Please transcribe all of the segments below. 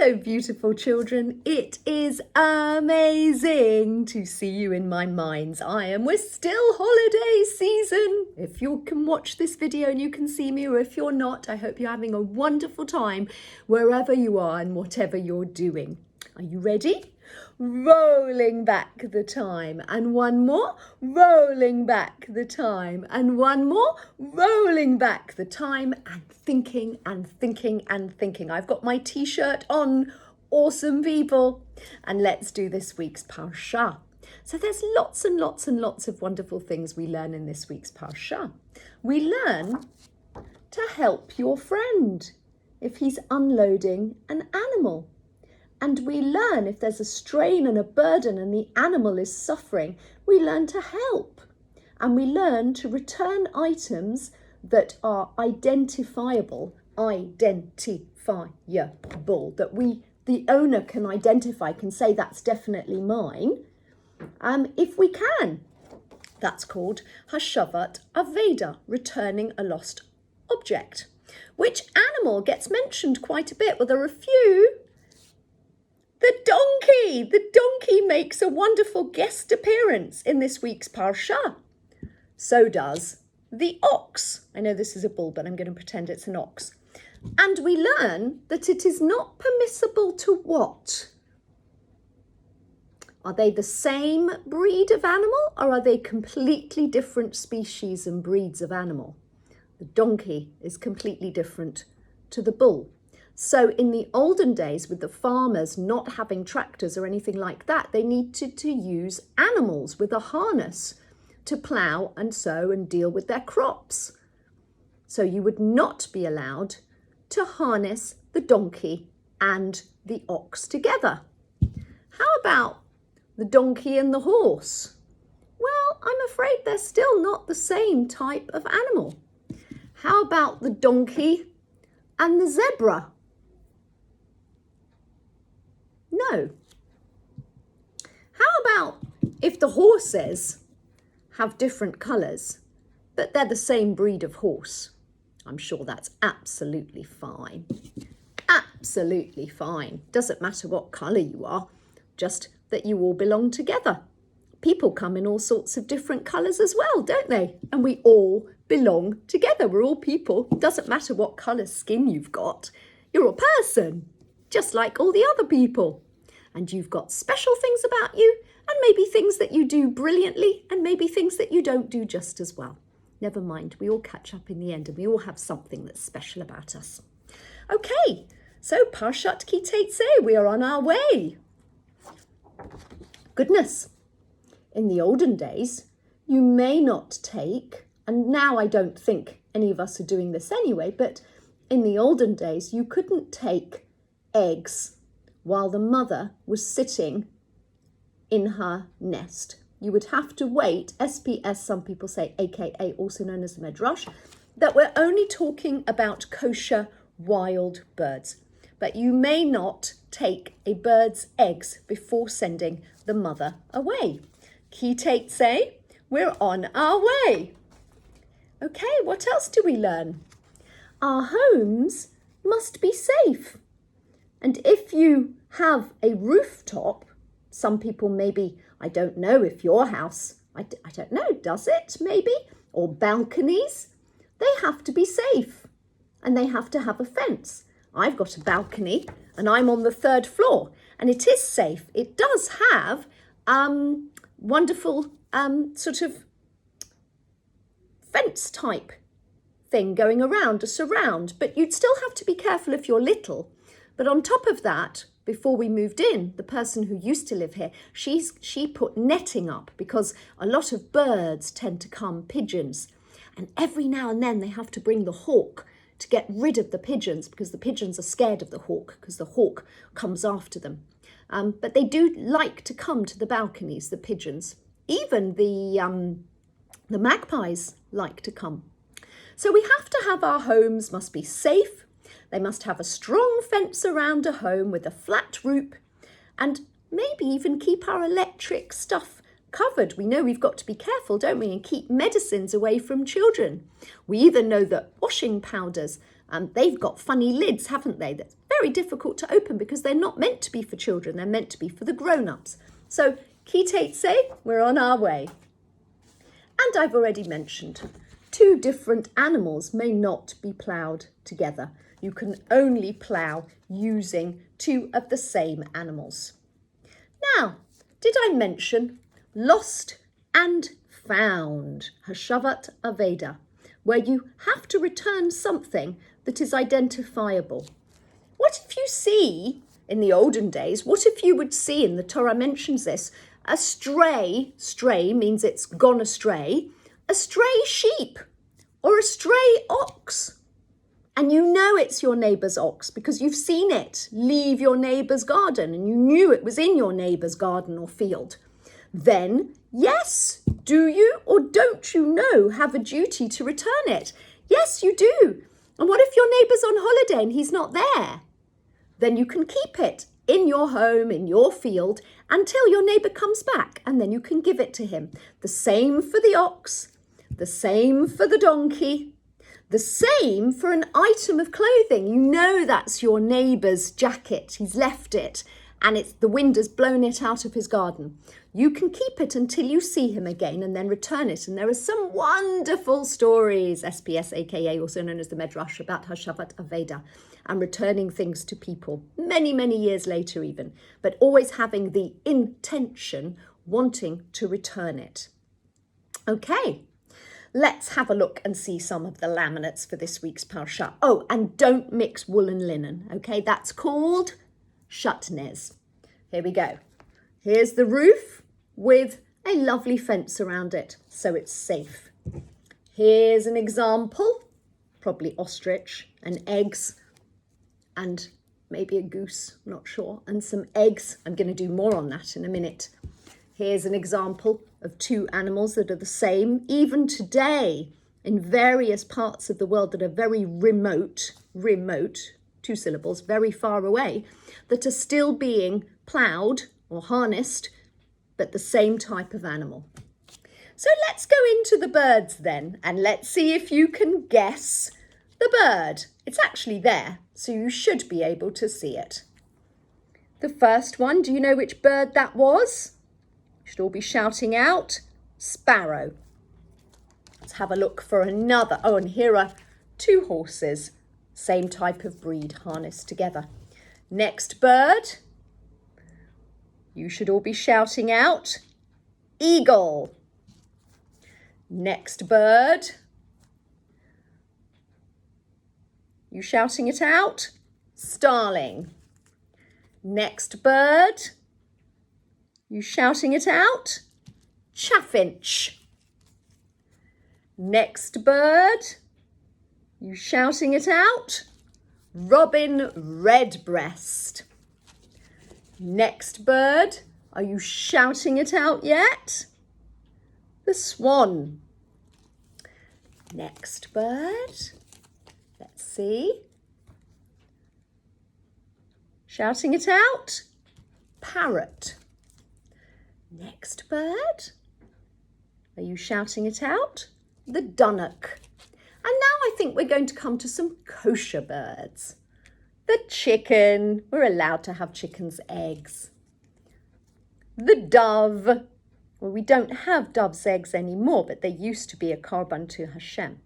Hello, beautiful children. It is amazing to see you in my mind's eye, and we're still holiday season. If you can watch this video and you can see me, or if you're not, I hope you're having a wonderful time wherever you are and whatever you're doing. Are you ready? Rolling back the time, and one more, rolling back the time, and one more, rolling back the time, and thinking and thinking and thinking. I've got my t-shirt on, awesome people, and let's do this week's parsha. So there's lots and lots and lots of wonderful things we learn in this week's parsha. We learn to help your friend if he's unloading an animal. And we learn if there's a strain and a burden and the animal is suffering, we learn to help. And we learn to return items that are identifiable, that the owner can identify, can say that's definitely mine, if we can. That's called Hashavat Aveda, returning a lost object. Which animal gets mentioned quite a bit? Well, there are a few. The donkey! The donkey makes a wonderful guest appearance in this week's parsha. So does the ox. I know this is a bull, but I'm going to pretend it's an ox. And we learn that it is not permissible to what? Are they the same breed of animal, or are they completely different species and breeds of animal? The donkey is completely different to the bull. So in the olden days, with the farmers not having tractors or anything like that, they needed to use animals with a harness to plough and sow and deal with their crops. So you would not be allowed to harness the donkey and the ox together. How about the donkey and the horse? Well, I'm afraid they're still not the same type of animal. How about the donkey and the zebra? No. How about if the horses have different colours, but they're the same breed of horse? I'm sure that's absolutely fine. Absolutely fine. Doesn't matter what colour you are, just that you all belong together. People come in all sorts of different colours as well, don't they? And we all belong together. We're all people. Doesn't matter what colour skin you've got. You're a person, just like all the other people. And you've got special things about you, and maybe things that you do brilliantly, and maybe things that you don't do just as well. Never mind, we all catch up in the end, and we all have something that's special about us. Okay, so Parshat Ki Tetze, we are on our way. Goodness, in the olden days, you may not take, and now I don't think any of us are doing this anyway, but in the olden days, you couldn't take eggs while the mother was sitting in her nest. You would have to wait, SPS, some people say, AKA, also known as the Medrash, that we're only talking about kosher wild birds. But you may not take a bird's eggs before sending the mother away. Ki Tetze, we're on our way. Okay, what else do we learn? Our homes must be safe. And if you have a rooftop, some people maybe, I don't know if your house, I don't know, does it maybe? Or balconies, they have to be safe and they have to have a fence. I've got a balcony and I'm on the 3rd floor and it is safe. It does have wonderful sort of fence type thing going around, a surround, but you'd still have to be careful if you're little. But on top of that, before we moved in, the person who used to live here, she put netting up because a lot of birds tend to come, pigeons. And every now and then they have to bring the hawk to get rid of the pigeons because the pigeons are scared of the hawk because the hawk comes after them. But they do like to come to the balconies, the pigeons. Even the magpies like to come. So we have to have our homes must be safe. They must have a strong fence around a home with a flat roof and maybe even keep our electric stuff covered. We know we've got to be careful, don't we, and keep medicines away from children. We even know that washing powders They've got funny lids, haven't they? That's very difficult to open because they're not meant to be for children. They're meant to be for the grown-ups. So, ki Tetze, we're on our way. And I've already mentioned, 2 different animals may not be ploughed together. You can only plough using 2 of the same animals. Now, did I mention lost and found, Hashavat Aveda, where you have to return something that is identifiable? What if you see, in the olden days, what if you would see, and the Torah mentions this, a stray means it's gone astray, a stray sheep or a stray ox. And you know it's your neighbour's ox because you've seen it leave your neighbour's garden and you knew it was in your neighbour's garden or field. Then, yes, do you or don't you know have a duty to return it? Yes, you do. And what if your neighbour's on holiday and he's not there? Then you can keep it in your home, in your field, until your neighbour comes back, and then you can give it to him. The same for the ox, the same for the donkey, the same for an item of clothing. You know that's your neighbour's jacket. He's left it, and the wind has blown it out of his garden. You can keep it until you see him again and then return it. And there are some wonderful stories, SPS, aka also known as the Medrash, about Hashavat Aveda and returning things to people many, many years later even, but always having the intention, wanting to return it. Okay, let's have a look and see some of the laminates for this week's Parsha. Oh, and don't mix wool and linen, okay? That's called shatnez. Here we go. Here's the roof with a lovely fence around it, so it's safe. Here's an example, probably ostrich and eggs and maybe a goose, not sure, and some eggs. I'm going to do more on that in a minute. Here's an example of 2 animals that are the same, even today in various parts of the world that are very remote, 2 syllables, very far away, that are still being ploughed or harnessed, but the same type of animal. So let's go into the birds then, and let's see if you can guess the bird. It's actually there, so you should be able to see it. The first one, do you know which bird that was? You should all be shouting out, sparrow. Let's have a look for another. Oh, and here are 2 horses, same type of breed, harnessed together. Next bird, you should all be shouting out, eagle. Next bird, you shouting it out, starling. Next bird, you shouting it out, chaffinch. Next bird, you shouting it out, robin redbreast. Next bird, are you shouting it out yet? The swan. Next bird, let's see. Shouting it out, parrot. Next bird, are you shouting it out? The dunnock. And now I think we're going to come to some kosher birds. The chicken, we're allowed to have chicken's eggs. The dove, well, we don't have dove's eggs anymore, but they used to be a korban to Hashem.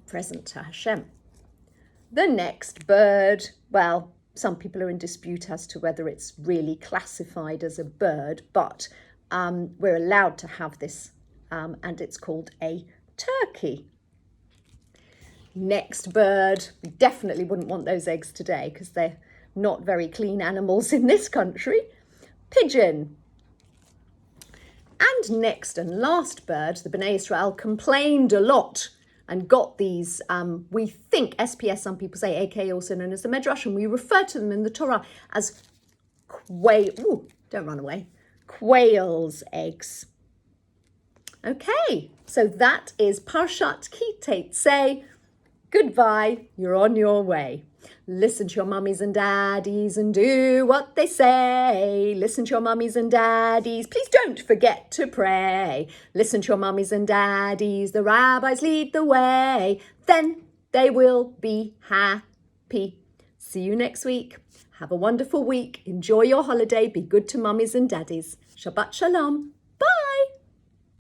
Present to Hashem. The next bird, well, some people are in dispute as to whether it's really classified as a bird, but we're allowed to have this, and it's called a turkey. Next bird, we definitely wouldn't want those eggs today because they're not very clean animals in this country. Pigeon. And next and last bird, the Bnei Israel complained a lot and got these, we think, SPS, some people say, aka also known as the Medrash, and we refer to them in the Torah as don't run away, quail's eggs. Okay, so that is Parshat Ki Tetze. Goodbye, you're on your way. Listen to your mummies and daddies and do what they say. Listen to your mummies and daddies. Please don't forget to pray. Listen to your mummies and daddies. The rabbis lead the way. Then They will be happy. See you next week. Have a wonderful week. Enjoy your holiday. Be good to mummies and daddies. Shabbat shalom.